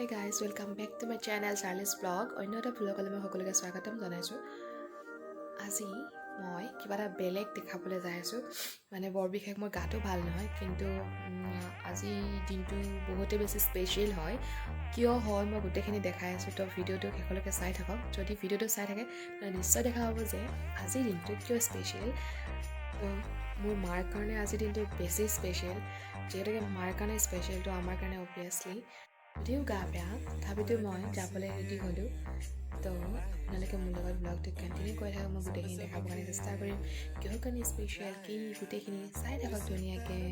High guys, welcome back to my channel Charlie's vlog. অন্য এটা ভ্লগলৈ মই সকলোকে স্বাগতম জনাইছোঁ। আজি মই কিবা এটা বেলেগ দেখাবলৈ যাই আছোঁ। মানে বৰ বিশেষ মোৰ গাটো ভাল নহয়, কিন্তু আজি দিনটো বহুতেই বেছি স্পেচিয়েল হয়। কিয় হয় মই গোটেইখিনি দেখাই আছোঁ, তো ভিডিঅ'টো শেষলৈকে চাই থাকক। যদি ভিডিঅ'টো চাই থাকে নিশ্চয় দেখা পাব যে আজিৰ দিনটো কিয় স্পেচিয়েল। তো মোৰ মাৰ কাৰণে আজিৰ দিনটো বেছি স্পেচিয়েল। যিহেতুকে মাৰ কাৰণে স্পেচিয়েল, তো আমাৰ কাৰণে অবভিয়াছলি যদিও গা বেয়া, তথাপিতো মই যাবলৈ ৰেডি হ'লোঁ। তো আপোনালোকে মোৰ লগত ব্লগটো কণ্টিনিউ কৰি থাকক। মই গোটেইখিনি দেখাবৰ কাৰণে চেষ্টা কৰিম, কিহৰ কাৰণে স্পেচিয়েল কি গোটেইখিনি চাই থাকক ধুনীয়াকৈ।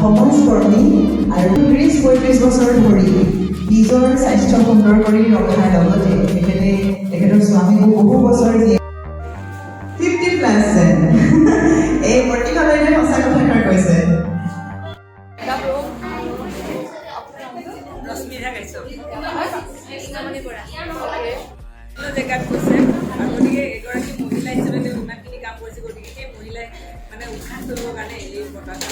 সমাজকৰ্মী আৰু ৩০-৩৫ বছৰ ধৰি নিজৰ স্বাস্থ্য সুন্দৰ কৰি ৰখাৰ লগতে তেখেতৰ স্বামীকো বহু বছৰ 50+ এই প্ৰতিভালৈকে সঁচা কথাষাৰ কৈছে। জেগাত কৈছে আৰু গতিকে এগৰাকী মহিলা হিচাপে তেওঁ ইমানখিনি কাম কৰিছে, গতিকে সেই মহিলাই মানে উৎসাহ কৰিবৰ কাৰণে এই বঁটাটো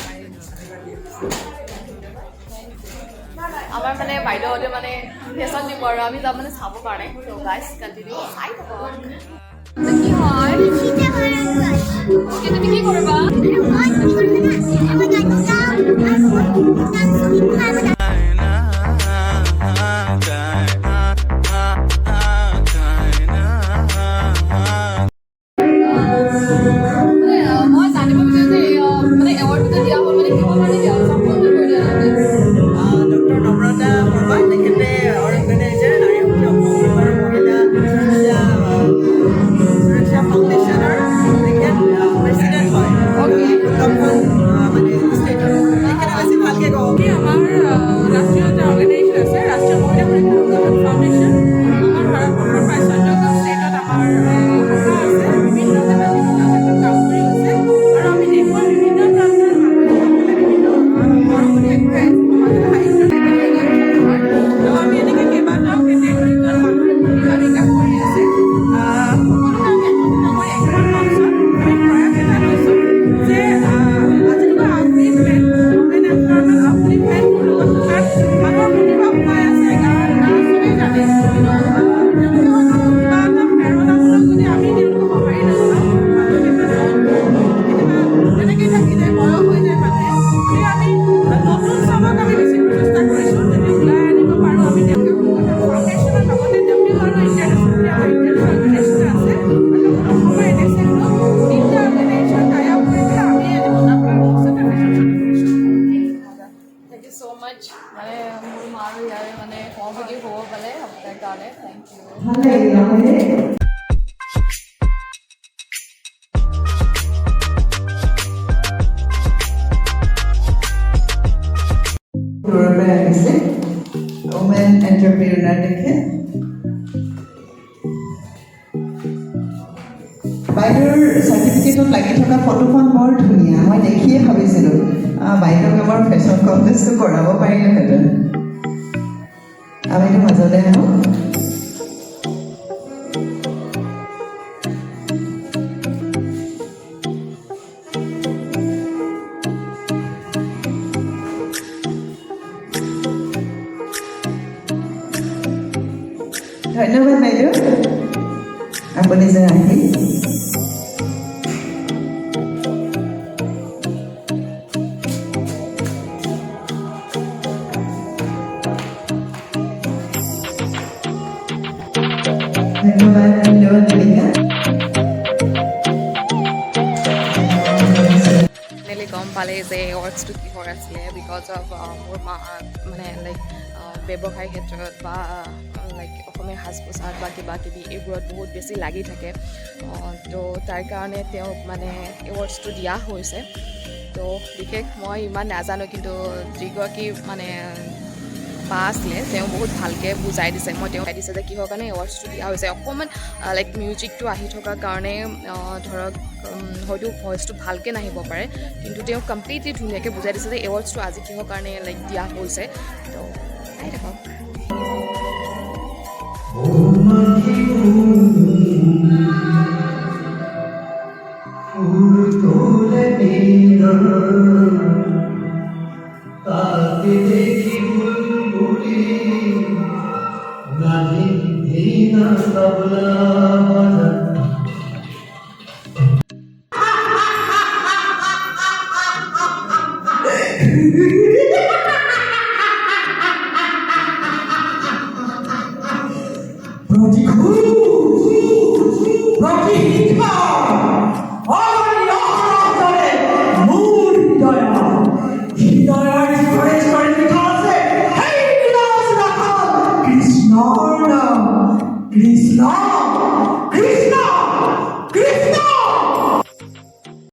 আমাৰ মানে বাইদেউহঁতে মানে ফেশ্বন দিব আৰু আমি যাম মানে চাবৰ কাৰণে। তো গাইজ কণ্টিনিউ চাই থাকক। কি হয় তুমি কি কৰিবা? মই জানিব বিচাৰিছোঁ মানে এৱাৰ্ডটো দিয়া হ'ল মানে কিহৰ কাৰণে দিয়া হ'ল? ডক্টৰ নম্ৰতা বৰ্মা, তেখেতে অৰ্গেনাইজাৰ নাৰীশক্তি অসম আৰু মহিলা সুৰক্ষা ফাউণ্ডেশ্যনৰ তেখেত প্ৰেচিডেণ্ট হয়। উত্তমখন মানে ষ্টেটৰ তেখেতে বেছি ভালকৈ কওঁ। আমাৰ ৰাষ্ট্ৰীয় এটা অৰ্গেনাইজেশ্যন আছে, ৰাষ্ট্ৰীয় মহিলা সুৰক্ষা ফাউণ্ডেশ্যন। আমাৰ ভাৰতবৰ্ষৰ প্ৰায় 14খন ষ্টেটত আমাৰ শাখা আছে, বিভিন্ন জেগাত বিভিন্ন ক্ষেত্ৰত কাম কৰি আছে আৰু আমি দেশৰ বিভিন্ন প্ৰান্তৰ মানুহে বিভিন্ন বৰঙণি আগবঢ়াই আছোঁ। আমি এনেকৈ কেইবাটাও কেটেগৰীত মানুহে ভূমিকা বিকাশ কৰি আছে। সকলোকে আমি একত্ৰিত কৰি এখন মঞ্চত আমি প্ৰয়াস এটা লৈছোঁ যে আজিলৈকে আউটলিফমেণ্ট ওমেন এম্পাৱাৰমেণ্ট আউটলিফমেণ্টৰ লগত থকাৰ মানুহৰ প্ৰতিভা সোমাই আছে, গান নাচ চবেই জানে, কিন্তু তেওঁলোকে কিবা এটা প্ৰেৰণামূলক যদি আমি তেওঁলোকক সঁহাৰি নজনাওঁ, মানুহে কেতিয়াবা তেনেকেই থাকি যায়, বয়স হৈ যায় মানুহে। গতিকে আমি নতুন চামক আমি বেছি প্ৰচেষ্টা কৰিছোঁ, যদি ওলাই আনিব পাৰোঁ আমি ফাউণ্ডেশ্যনৰ লগতে ডব্লিউ আৰু ইণ্টাৰনেশ্যনেল আমাৰ অৰ্গেনাইজেশ্যন আছে, আৰু লগত অসমৰ NSA গ্ৰুপ, তিনিটা অৰ্গেনাইজেশ্যন টাই আপ কৰি পেলাই আমি আজি বঁটা প্ৰদান অনুষ্ঠানটো আয়োজন কৰিছোঁ। থেংক ইউ ছ' মাছ। মানে মোৰ মা আৰু ইয়াৰে মানে সহযোগী হ'ব পালে আপোনাৰ কাৰণে থেংক ইউ। ভাল লাগিল নহয়নে? দূৰৰ পৰা আহিছে ওমেন এণ্টাৰপ্ৰিনাৰ তেখেত। বাইদেউৰ চাৰ্টিফিকেটত লাগি থকা ফটোখন বৰ ধুনীয়া, মই দেখিয়ে ভাবিছিলোঁ বাইদেউক আমাৰ ফেশ্বন কণ্টেষ্টটো কৰাব পাৰিলেহেঁতেন। আমিতো মাজতে আহোঁ। ধন্যবাদ বাইদেউ, আপুনি যে আহিল। ধন্যবাদ ধন্যবাদ দেবিকা। ফাইনেলি গম পালে যে এৱাৰ্ডছটো কিহৰ আছিলে, বিকজ অফ মোৰ মা মানে লাইক ব্যৱসায়ৰ ক্ষেত্ৰত বা লাইক অসমীয়া সাজ পোছাক বা কিবা কিবি এইবোৰত বহুত বেছি লাগি থাকে। তো তাৰ কাৰণে তেওঁক মানে এৱাৰ্ডছটো দিয়া হৈছে। তো বিশেষ মই ইমান নাজানো, কিন্তু যিগৰাকী মানে বা আছিলে তেওঁ বহুত ভালকৈ বুজাই দিছে মই তেওঁ দিছে যে কিহৰ কাৰণে এৱাৰ্ডছটো দিয়া হৈছে অকণমান লাইক মিউজিকটো আহি থকাৰ কাৰণে ধৰক হয়তো ভইচটো ভালকৈ নাহিব পাৰে কিন্তু তেওঁ কমপ্লিটলি ধুনীয়াকৈ বুজাই দিছে যে এৱাৰ্ডছটো আজি কিহৰ কাৰণে লাইক দিয়া হৈছে তো আহি থাকক তাকে দেখি বুলবুলি গানে ধীনা তবলা বাজাতে